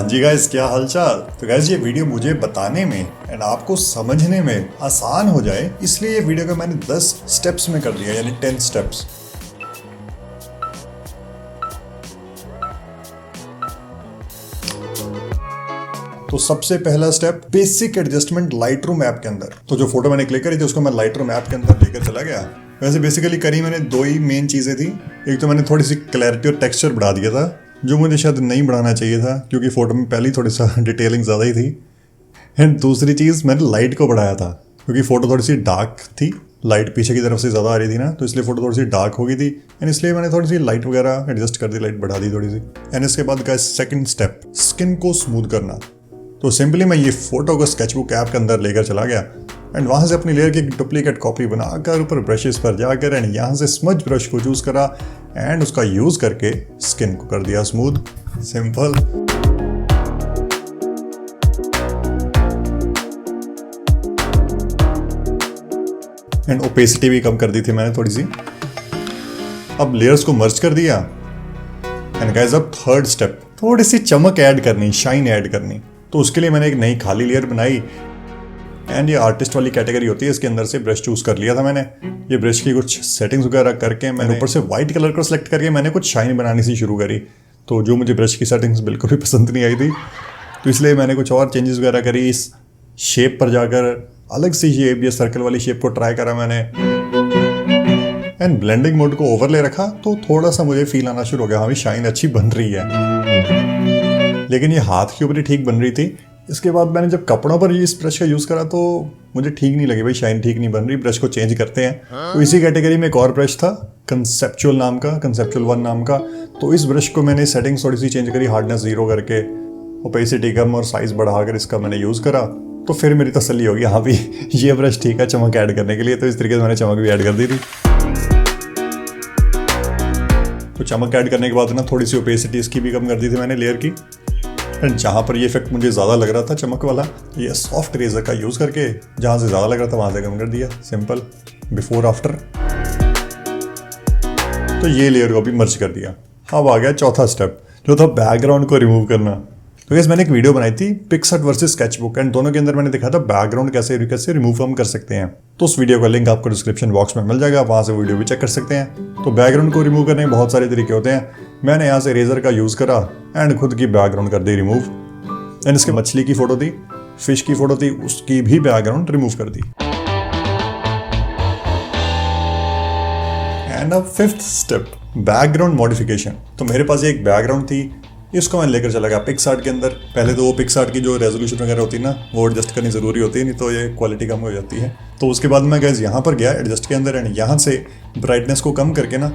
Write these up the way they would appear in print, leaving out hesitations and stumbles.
जी guys, क्या हालचाल। तो गाइस ये वीडियो मुझे बताने में एंड आपको समझने में आसान हो जाए, इसलिए ये वीडियो को मैंने 10 स्टेप्स में कर दिया, यानी 10 स्टेप्स। तो सबसे पहला step, basic adjustment Lightroom app के अंदर। तो जो फोटो मैंने क्लिक करी थी उसको मैं लाइटरूम ऐप के अंदर लेकर चला गया। वैसे बेसिकली करी मैंने दो ही मेन चीजें थी। एक तो मैंने थोड़ी सी क्लैरिटी और टेक्सचर बढ़ा दिया था, जो मुझे शायद नहीं बढ़ाना चाहिए था क्योंकि फोटो में पहले ही थोड़ी सा डिटेलिंग ज़्यादा ही थी। एंड दूसरी चीज़, मैंने लाइट को बढ़ाया था क्योंकि फ़ोटो थोड़ी सी डार्क थी, लाइट पीछे की तरफ से ज़्यादा आ रही थी ना, तो इसलिए फ़ोटो थोड़ी सी डार्क हो गई थी। एंड इसलिए मैंने थोड़ी सी लाइट वगैरह एडजस्ट कर दी, लाइट बढ़ा दी थोड़ी सी। एंड इसके बाद का सेकंड स्टेप, स्किन को स्मूथ करना। तो सिंपली मैं ये फ़ोटो को स्केचबुक ऐप के अंदर लेकर चला गया एंड वहाँ से अपनी लेयर की डुप्लीकेट कॉपी बनाकर ऊपर ब्रशेस पर जाकर एंड यहाँ से स्मज ब्रश को चूज़ करा एंड उसका यूज़ करके स्किन को कर दिया स्मूथ। सिंपल। एंड ओपेसिटी भी कम कर दी थी मैंने थोड़ी सी। अब लेयर्स को मर्ज कर दिया। एंड गाइस अब थर्ड स्टेप, थोड़ी सी चमक ऐड करनी, शाइन ऐड करनी। तो उसके लिए मैंने एक नई खाली लेयर बनाई एंड ये आर्टिस्ट वाली कैटेगरी होती है, इसके अंदर से ब्रश चूज कर लिया था मैंने। ये ब्रश की कुछ सेटिंग्स वगैरह करके मैंने ऊपर से व्हाइट कलर को सिलेक्ट करके मैंने कुछ शाइन बनानी सी शुरू करी। तो जो मुझे ब्रश की सेटिंग्स बिल्कुल भी पसंद नहीं आई थी, तो इसलिए मैंने कुछ और चेंजेस वगैरह करी। इस शेप पर जाकर अलग सी शेप, ये सर्कल वाली शेप को ट्राई करा मैंने एंड ब्लेंडिंग मोड को ओवरले रखा, तो थोड़ा सा मुझे फील आना शुरू हो गया, हाँ भी शाइन अच्छी बन रही है। लेकिन ये हाथ के ऊपर ही ठीक बन रही थी। इसके बाद मैंने जब कपड़ों पर इस ब्रश का यूज़ करा तो मुझे ठीक नहीं लगी, भाई शाइन ठीक नहीं बन रही, ब्रश को चेंज करते हैं। तो इसी कैटेगरी में एक और ब्रश था कंसेप्चुअल नाम का, कंसेप्चुअल 1 नाम का। तो इस ब्रश को मैंने सेटिंग्स थोड़ी सी चेंज करी, हार्डनेस 0 करके, ओपेसिटी कम और साइज बढ़ाकर इसका मैंने यूज़ करा। तो फिर मेरी तसल्ली होगी, हाँ भी ये ब्रश ठीक है चमक ऐड करने के लिए। तो इस तरीके से मैंने चमक भी ऐड कर दी थी। तो चमक ऐड करने के बाद ना थोड़ी सी ओपेसिटी इसकी भी कम कर दी थी मैंने लेयर की। एंड जहाँ पर ये इफेक्ट मुझे ज़्यादा लग रहा था चमक वाला, ये सॉफ्ट इरेजर का यूज़ करके जहाँ से ज़्यादा लग रहा था वहाँ से कम कर दिया। Simple, before after. तो ये लेयर को भी मर्ज कर दिया। अब आ गया चौथा स्टेप, जो था बैकग्राउंड को रिमूव करना। तो मैंने एक वीडियो बनाई थी पिक्सआर्ट वर्सेस स्केचबुक, एंड दोनों के अंदर मैंने दिखा था बैकग्राउंड कैसे रिमूव हम कर सकते हैं। तो उस वीडियो का लिंक आपको डिस्क्रिप्शन बॉक्स में मिल जाएगा, आप वहाँ से वीडियो भी चेक कर सकते हैं। तो बैकग्राउंड को रिमूव करने के बहुत सारे तरीके होते हैं। मैंने यहाँ से इरेजर का यूज़ करा एंड खुद की बैकग्राउंड कर दी रिमूव। एंड इसके मछली की फोटो थी, फिश की फोटो थी, उसकी भी बैकग्राउंड रिमूव कर दी। एंड अब फिफ्थ स्टेप, बैकग्राउंड मॉडिफिकेशन। तो मेरे पास एक बैकग्राउंड थी, इसको मैं लेकर चला गया पिक्सआर्ट के अंदर। पहले तो वो पिक्सआर्ट की जो रेजोल्यूशन वगैरह होती है ना, वो एडजस्ट करनी ज़रूरी होती है, नहीं तो ये क्वालिटी कम हो जाती है। तो उसके बाद मैं गैस यहाँ पर गया एडजस्ट के अंदर एंड यहाँ से ब्राइटनेस को कम करके ना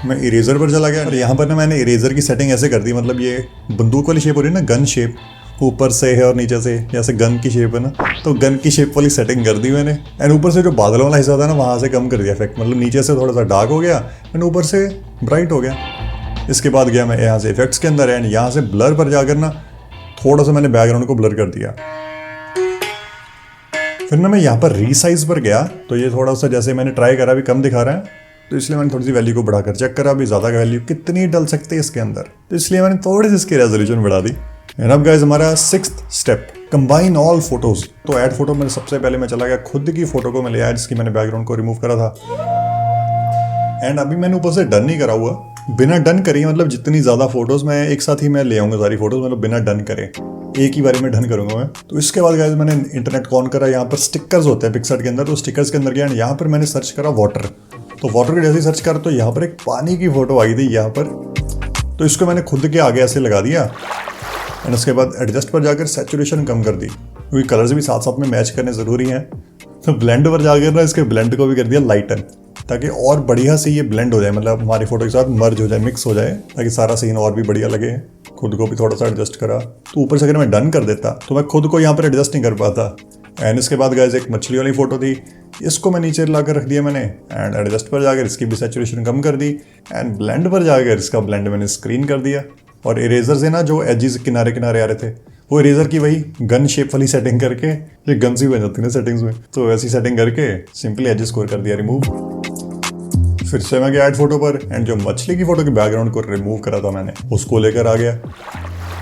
मैं इरेजर पर चला गया। और यहाँ पर ना मैंने इरेजर की सेटिंग ऐसे कर दी, मतलब ये बंदूक वाली शेप हो रही है ना, गन शेप, ऊपर से है और नीचे से जैसे गन की शेप है ना, तो गन की शेप वाली सेटिंग कर दी मैंने। एंड ऊपर से जो बादल वाला हिस्सा था ना, वहाँ से कम कर दिया इफेक्ट, मतलब नीचे से थोड़ा सा डार्क हो गया एंड ऊपर से ब्राइट हो गया। इसके बाद गया मैं यहाँ से इफेक्ट्स के अंदर एंड यहाँ से ब्लर पर जाकर ना थोड़ा सा मैंने बैकग्राउंड को ब्लर कर दिया। फिर ना मैं यहाँ पर रीसाइज पर गया, तो ये थोड़ा सा जैसे मैंने ट्राई करा, अभी कम दिखा रहा है, तो इसलिए मैंने थोड़ी सी वैल्यू को बढ़ाकर चेक करा, अभी ज़्यादा वैल्यू कितनी डल सकते हैं इसके अंदर, तो इसलिए मैंने थोड़ी सी इसकी रेजोल्यूशन बढ़ा दी। एंड अब गाइस हमारा sixth step, combine all photos. तो ऐड फोटो में सबसे पहले मैं चला गया खुद की फोटो को मैं ले आया जिसकी मैंने बैकग्राउंड को रिमूव करा था। एंड अभी मैंने ऊपर से डन नहीं करा हुआ, बिना डन करे, मतलब जितनी ज़्यादा फोटोज मैं एक साथ ही मैं ले आऊँगा सारी फोटोज, मतलब बिना डन करे एक ही बारे में डन करूँगा मैं। तो इसके बाद गाइस मैंने इंटरनेट को ऑन करा, यहाँ पर स्टिकर्स होते हैं पिक्सआर्ट के अंदर, तो स्टिकर्स के अंदर गया एंड यहाँ पर मैंने सर्च करा वाटर। तो वाटर के जैसे ही सर्च करा तो यहाँ पर एक पानी की फोटो आई थी यहाँ पर, तो इसको मैंने खुद के आगे ऐसे लगा दिया एंड उसके बाद एडजस्ट पर जाकर सैचुरेशन कम कर दी, क्योंकि कलर्स भी साथ साथ में मैच करने ज़रूरी हैं। तो ब्लेंड पर जाकर ना इसके ब्लेंड को भी कर दिया लाइटन, ताकि और बढ़िया से ये ब्लेंड हो जाए, मतलब हमारी फोटो के साथ मर्ज हो जाए, मिक्स हो जाए, ताकि सारा सीन और भी बढ़िया लगे। खुद को भी थोड़ा सा एडजस्ट करा। तो ऊपर से अगर मैं डन कर देता तो मैं खुद को यहाँ पर एडजस्ट नहीं कर पाता। एंड इसके बाद गाइस एक मछली वाली फोटो थी, इसको मैं नीचे ला कर रख दिया मैंने एंड एडजस्ट पर जाकर इसकी भी सैचुरेशन कम कर दी एंड ब्लेंड पर जाकर इसका ब्लेंड मैंने स्क्रीन कर दिया। और इरेजर से ना जो एजेस किनारे किनारे आ रहे थे, वो इरेजर की वही गन शेप वाली सेटिंग करके, ये गन सी बन जाती है ना सेटिंग्स में, तो वैसी सेटिंग करके सिंपली एजेस को कर दिया रिमूव। फिर से मैं गया ऐड फोटो पर एंड जो मछली की फोटो के बैकग्राउंड को रिमूव करा था मैंने, उसको लेकर आ गया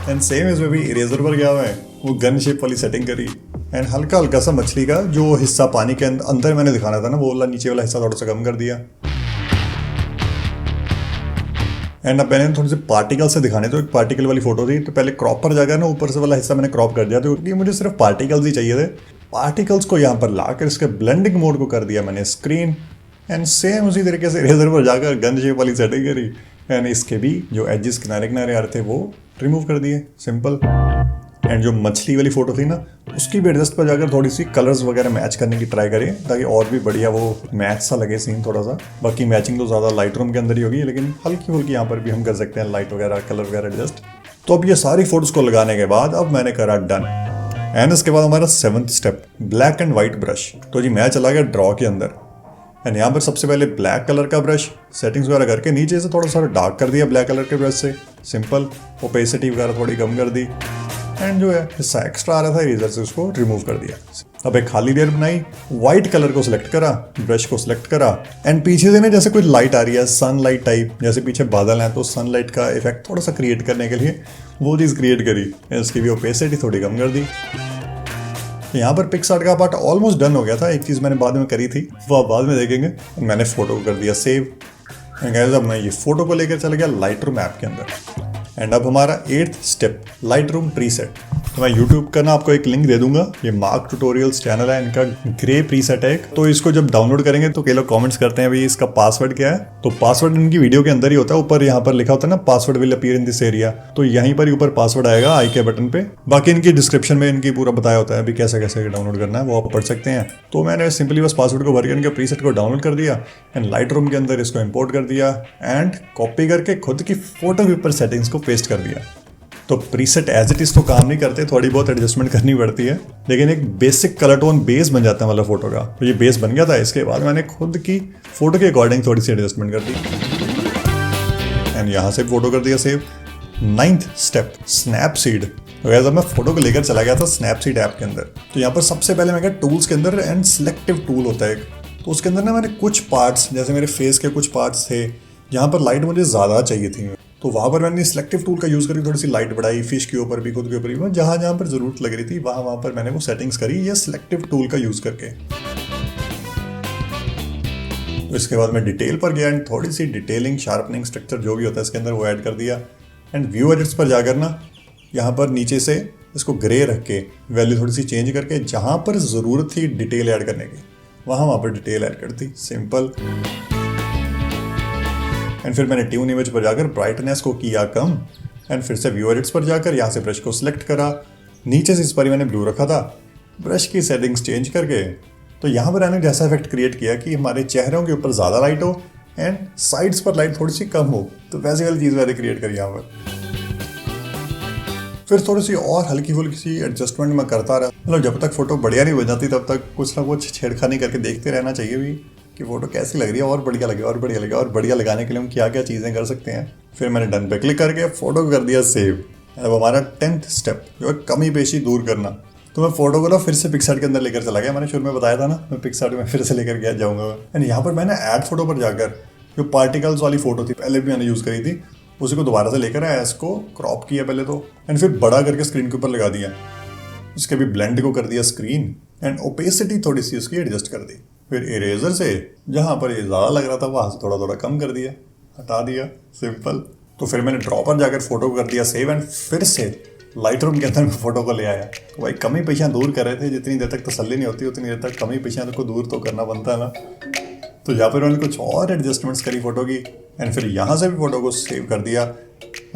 एंड सेम इसमें भी इरेजर पर गया हुआ है, वो गन शेप वाली सेटिंग करी एंड हल्का हल्का सा मछली का जो हिस्सा पानी के अंदर मैंने दिखाना था ना, वो वाला नीचे वाला हिस्सा थोड़ा सा कम कर दिया। एंड अब मैंने थोड़ी सी पार्टिकल से दिखाने, तो एक पार्टिकल वाली फोटो थी, तो पहले क्रॉप पर जाकर ना ऊपर से वाला हिस्सा मैंने क्रॉप कर दिया, तो क्योंकि मुझे सिर्फ पार्टिकल्स ही चाहिए थे। पार्टिकल्स को यहाँ पर लाकर इसके ब्लेंडिंग मोड को कर दिया मैंने स्क्रीन एंड सेम उसी तरीके से इरेजर पर जाकर गन शेप वाली सेटिंग करी एंड इसके भी जो एजेस किनारे किनारे आ रहे थे वो रिमूव कर दिए, सिंपल। एंड जो मछली वाली फोटो थी ना, उसकी भी एडजस्ट पर जाकर थोड़ी सी कलर्स वगैरह मैच करने की ट्राई करें ताकि और भी बढ़िया वो मैच सा लगे सीन थोड़ा सा। बाकी मैचिंग तो ज़्यादा लाइट रूम के अंदर ही होगी, लेकिन हल्की फुल्की यहाँ पर भी हम कर सकते हैं लाइट वगैरह कलर वगैरह एडजस्ट। तो अब ये सारी फोटोज को लगाने के बाद अब मैंने करा डन एंड इसके बाद हमारा 7th step black and white brush. तो जी मैं चला गया ड्रॉ के अंदर एंड यहाँ पर सबसे पहले ब्लैक कलर का ब्रश सेटिंग्स वगैरह करके नीचे से थोड़ा सा डार्क कर दिया ब्लैक कलर के ब्रश से, सिंपल। ओपेसिटी वगैरह थोड़ी कम कर दी एंड जो है हिस्सा एक्स्ट्रा आ रहा था इरेजर से उसको रिमूव कर दिया। अब एक खाली लेयर बनाई, व्हाइट कलर को सिलेक्ट करा, ब्रश को सिलेक्ट करा एंड पीछे से ना जैसे कोई लाइट आ रही है सनलाइट टाइप, जैसे पीछे बादल हैं तो सनलाइट का इफेक्ट थोड़ा सा क्रिएट करने के लिए वो चीज़ क्रिएट करी, इसकी भी ओपेसिटी थोड़ी कम कर दी। यहाँ पर पिक्सआर्ट का पार्ट ऑलमोस्ट डन हो गया था। एक चीज़ मैंने बाद में करी थी वो आप बाद में देखेंगे। मैंने फोटो को कर दिया सेव एंड अब मैं ये फोटो को लेकर चला गया लाइट रूम ऐप के अंदर। एंड अब हमारा 8th step light room preset. तो मैं यूट्यूब का ना आपको एक लिंक दे दूंगा, ये मार्क ट्यूटोरियल्स चैनल है, इनका ग्रे प्रीसेट है। तो इसको जब डाउनलोड करेंगे तो कई लोग कमेंट्स करते हैं भाई इसका पासवर्ड क्या है, तो पासवर्ड इनकी वीडियो के अंदर ही होता है, ऊपर यहाँ पर लिखा होता है ना password will appear in this area, तो यहीं पर ही ऊपर पासवर्ड आएगा आई के बटन पे। बाकी इनकी डिस्क्रिप्शन में इनकी पूरा बताया होता है अभी कैसे कैसे डाउनलोड करना है, वो आप पढ़ सकते हैं। तो मैंने सिंपली बस पासवर्ड को भर के इनके प्रीसेट को डाउनलोड कर दिया एंड लाइट रूम के अंदर इसको इम्पोर्ट कर दिया एंड कॉपी करके खुद की फोटो के ऊपर सेटिंग्स को पेस्ट कर दिया। तो प्रीसेट एज इट इज तो काम नहीं करते, थोड़ी बहुत एडजस्टमेंट करनी पड़ती है, लेकिन एक बेसिक कलर टोन बेस बन जाता है मतलब फोटो का। तो ये बेस बन गया था, इसके बाद मैंने खुद की फोटो के अकॉर्डिंग थोड़ी सी एडजस्टमेंट कर दी एंड यहाँ से फोटो कर दिया सेव। 9th step Snapseed. तो वैसे मैं फोटो को लेकर चला गया था स्नैपसीड ऐप के अंदर। तो यहाँ पर सबसे पहले मैं गया टूल्स के अंदर एंड सिलेक्टिव टूल होता है एक, तो उसके अंदर ना मैंने कुछ पार्ट्स, जैसे मेरे फेस के कुछ पार्ट्स थे जहाँ पर लाइट मुझे ज़्यादा चाहिए थी, तो वहाँ पर मैंने सिलेक्टिव टूल का यूज़ करके थोड़ी सी लाइट बढ़ाई, फिश के ऊपर भी खुद के ऊपर भी, जहाँ जहाँ पर ज़रूरत लग रही थी वहाँ पर मैंने वो सेटिंग्स करी ये सिलेक्टिव टूल का यूज़ करके। तो इसके बाद मैं डिटेल पर गया एंड थोड़ी सी डिटेलिंग शार्पनिंग स्ट्रक्चर जो भी होता है इसके अंदर वो ऐड कर दिया एंड व्यू एडिट्स पर जाकर ना यहाँ पर नीचे से इसको ग्रे रख के वैल्यू थोड़ी सी चेंज करके जहाँ पर ज़रूरत थी डिटेल ऐड करने की वहाँ पर डिटेल ऐड कर दी, सिंपल। एंड फिर मैंने ट्यून इमेज पर जाकर ब्राइटनेस को किया कम एंड फिर से व्यू एडिट्स पर जाकर यहाँ से ब्रश को सिलेक्ट करा, नीचे से इस पर ही मैंने ब्लू रखा था, ब्रश की सेटिंग्स चेंज करके तो यहाँ पर मैंने जैसा इफेक्ट क्रिएट किया कि हमारे चेहरों के ऊपर ज़्यादा लाइट हो एंड साइड्स पर लाइट थोड़ी सी कम हो, तो वैसी वाली चीज़ मैंने क्रिएट करी यहाँ पर। फिर थोड़ी सी और हल्की फुल्की सी एडजस्टमेंट मैं करता रहा, मतलब जब तक फोटो बढ़िया नहीं बन जाती तब तक कुछ ना कुछ छेड़खानी करके देखते रहना चाहिए भी कि फोटो कैसी लग रही है और बढ़िया लगे और बढ़िया लगे, और बढ़िया लगाने के लिए हम क्या क्या चीज़ें कर सकते हैं। फिर मैंने डन पे क्लिक करके फोटो कर दिया सेव। अब हमारा 10th स्टेप जो है कमी पेशी दूर करना। तो मैं फोटो को ना फिर से पिक्सआर्ट के अंदर लेकर चला गया, मैंने शुरू में बताया था ना मैं पिक्सआर्ट में फिर से लेकर गया जाऊँगा एंड यहाँ पर मैंने ऐड फोटो पर जाकर जो पार्टिकल्स वाली फोटो थी पहले भी मैंने यूज़ करी थी उसी को दोबारा से लेकर आया, इसको क्रॉप किया पहले तो एंड फिर बड़ा करके स्क्रीन के ऊपर लगा दिया, उसके भी ब्लेंड को कर दिया स्क्रीन एंड ओपेसिटी थोड़ी सी उसकी एडजस्ट कर दी। फिर इरेजर से जहाँ पर ये ज़्यादा लग रहा था वहाँ से थोड़ा थोड़ा कम कर दिया, हटा दिया, सिंपल। तो फिर मैंने ड्रॉ पर जाकर फोटो को कर दिया सेव एंड फिर से लाइट रूम के अंदर मैं फोटो को ले आया। तो भाई कमी पेशियाँ दूर कर रहे थे, जितनी देर तक तसल्ली नहीं होती उतनी देर तक कमी पेशियाँ को दूर तो करना बनता है ना। तो यहाँ पर मैंने कुछ और एडजस्टमेंट्स करी फोटो की एंड फिर यहाँ से भी फोटो को सेव कर दिया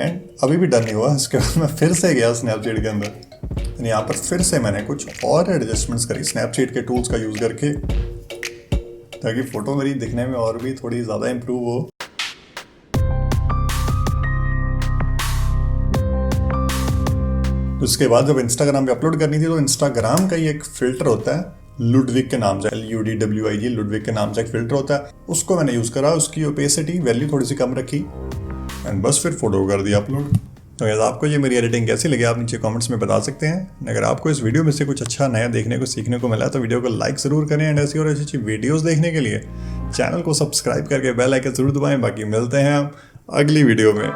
एंड अभी भी डन नहीं हुआ। इसके बाद मैं फिर से गया स्नैपचैट के अंदर, यहाँ पर फिर से मैंने कुछ और एडजस्टमेंट्स करी स्नैपचैट के टूल्स का यूज़ करके ताकि फ़ोटो मेरी दिखने में और भी थोड़ी ज़्यादा इम्प्रूव हो। उसके बाद जब इंस्टाग्राम पे अपलोड करनी थी तो इंस्टाग्राम का ही एक फ़िल्टर होता है लुडविक के नाम से, LUDWIG लुडविक के नाम से एक फ़िल्टर होता है, उसको मैंने यूज़ करा, उसकी ओपेसिटी वैल्यू थोड़ी सी कम रखी एंड बस फिर फोटो कर दिया अपलोड। तो अगर आपको ये मेरी एडिटिंग कैसी लगी आप नीचे कमेंट्स में बता सकते हैं। अगर आपको इस वीडियो में से कुछ अच्छा नया देखने को सीखने को मिला तो वीडियो को लाइक ज़रूर करें एंड ऐसी और अच्छी वीडियोस देखने के लिए चैनल को सब्सक्राइब करके बेल आइकन जरूर दबाएं। बाकी मिलते हैं हम अगली वीडियो में।